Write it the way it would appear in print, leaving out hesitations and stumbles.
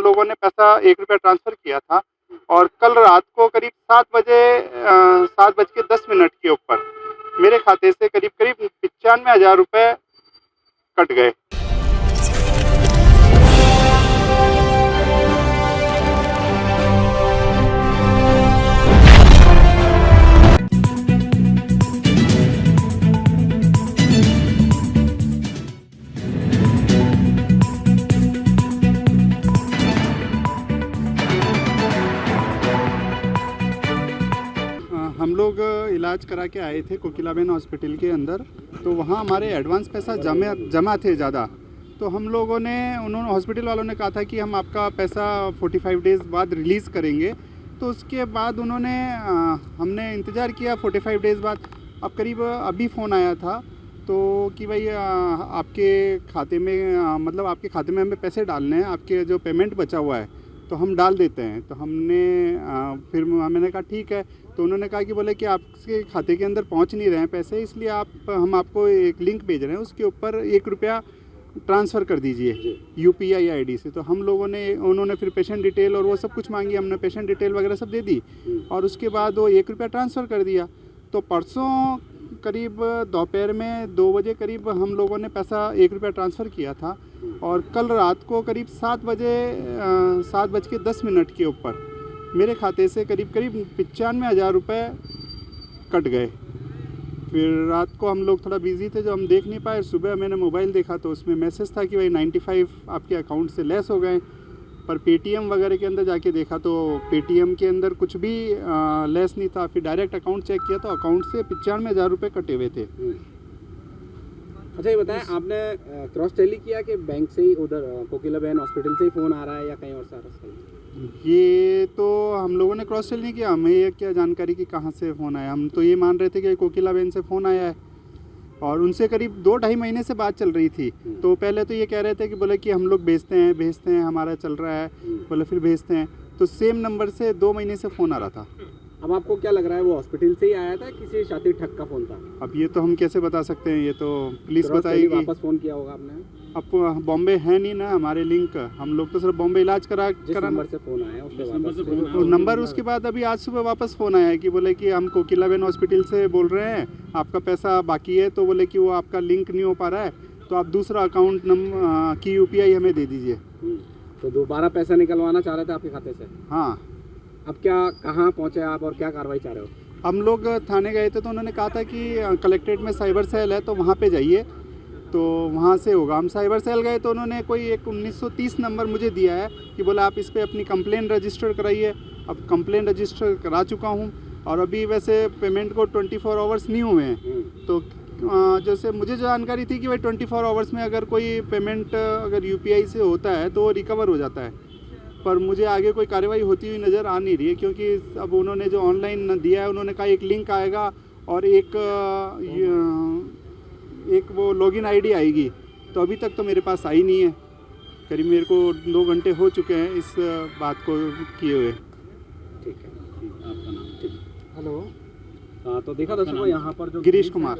लोगों ने पैसा 1 रुपया ट्रांसफ़र किया था और कल रात को करीब 7:10 के ऊपर मेरे खाते से करीब 95,000 रुपये कट गए। हम लोग इलाज करा के आए थे कोकिलाबेन हॉस्पिटल के अंदर, तो वहाँ हमारे एडवांस पैसा जमा थे ज़्यादा। तो हम लोगों ने उन्होंने हॉस्पिटल वालों ने कहा था कि हम आपका पैसा 45 डेज़ बाद रिलीज़ करेंगे। तो उसके बाद उन्होंने हमने इंतज़ार किया 45 डेज़ बाद। अब करीब अभी फ़ोन आया था तो कि भाई आपके खाते में मतलब आपके खाते में हमें पैसे डालने हैं, आपके जो पेमेंट बचा हुआ है तो हम डाल देते हैं। तो हमने फिर मैंने कहा ठीक है। तो उन्होंने कहा कि बोले कि आपके खाते के अंदर पहुंच नहीं रहे हैं पैसे, इसलिए हम आपको एक लिंक भेज रहे हैं, उसके ऊपर 1 रुपया ट्रांसफ़र कर दीजिए UPI ID से। तो हम लोगों ने उन्होंने फिर पेशेंट डिटेल और वो सब कुछ मांगी, हमने पेशेंट डिटेल वगैरह सब दे दी और उसके बाद वो 1 रुपया ट्रांसफ़र कर दिया। तो परसों करीब दोपहर में 2 बजे करीब हम लोगों ने पैसा 1 रुपया ट्रांसफ़र किया था और कल रात को करीब 7:10 के ऊपर मेरे खाते से करीब 95,000 रुपये कट गए। फिर रात को हम लोग थोड़ा बिज़ी थे जो हम देख नहीं पाए। सुबह मैंने मोबाइल देखा तो उसमें मैसेज था कि भाई 95 आपके अकाउंट से लेस हो गए। पर पेटीएम वगैरह के अंदर जाके देखा तो पेटीएम के अंदर कुछ भी लेस नहीं था। फिर डायरेक्ट अकाउंट चेक किया तो अकाउंट से 95,000 रुपये कटे हुए थे। अच्छा, ये बताएं, आपने क्रॉस टेली किया कि बैंक से ही उधर कोकिलाबेन हॉस्पिटल से ही फ़ोन आ रहा है या कहीं और से? ये तो हम लोगों ने क्रॉस चेक नहीं किया, हमें ये क्या जानकारी कि कहाँ से फ़ोन आया। हम तो ये मान रहे थे कि कोकिलाबेन से फ़ोन आया है और उनसे करीब 2-2.5 महीने से बात चल रही थी। तो पहले तो ये कह रहे थे कि बोले कि हम लोग भेजते हैं हमारा चल रहा है, बोले फिर भेजते हैं। तो सेम नंबर से 2 महीने से फ़ोन आ रहा था। अब आपको क्या लग रहा है, वो हॉस्पिटल से ही आया था, किसी शातिर ठग का फ़ोन था? अब ये तो हम कैसे बता सकते हैं, ये तो पुलिस क्रॉस टेली बताएगी। वापस फ़ोन किया होगा आपने? अब बॉम्बे है नहीं ना हमारे लिंक, हम लोग तो सिर्फ बॉम्बे इलाज जिस नंबर से फ़ोन आया उसके वापस तो नंबर उसके बाद अभी आज सुबह वापस फ़ोन आया है कि बोले कि हम कोकिलाबेन हॉस्पिटल से बोल रहे हैं, आपका पैसा बाकी है। तो बोले कि वो आपका लिंक नहीं हो पा रहा है, तो आप दूसरा अकाउंट की UPI हमें दे दीजिए। तो दोबारा पैसा निकलवाना चाह रहे थे आपके खाते से? हाँ। अब क्या, कहाँ पहुँचे आप और क्या कार्रवाई चाह रहे हो? हम लोग थाने गए थे तो उन्होंने कहा था कि कलेक्ट्रेट में साइबर सेल है तो वहाँ पे जाइए, तो वहाँ से होगा। हम साइबर सेल गए तो उन्होंने कोई एक 1930 नंबर मुझे दिया है कि बोला आप इस पर अपनी कंप्लेन रजिस्टर कराइए। अब कंप्लेन रजिस्टर करा चुका हूँ और अभी वैसे पेमेंट को 24 आवर्स नहीं हुए हैं। तो जैसे मुझे जानकारी थी कि भाई 24 आवर्स में अगर कोई पेमेंट अगर UPI से होता है तो वो रिकवर हो जाता है, पर मुझे आगे कोई कार्रवाई होती हुई नज़र आ नहीं रही है। क्योंकि अब उन्होंने जो ऑनलाइन दिया है, उन्होंने कहा एक लिंक आएगा और एक वो लॉगिन ID आएगी, तो अभी तक तो मेरे पास आई नहीं है। करीब मेरे को 2 घंटे हो चुके हैं इस बात को किए हुए। ठीक है, आपका नाम? ठीक। हेलो। हाँ, तो देखा दर्शकों, यहाँ पर जो गिरीश कुमार।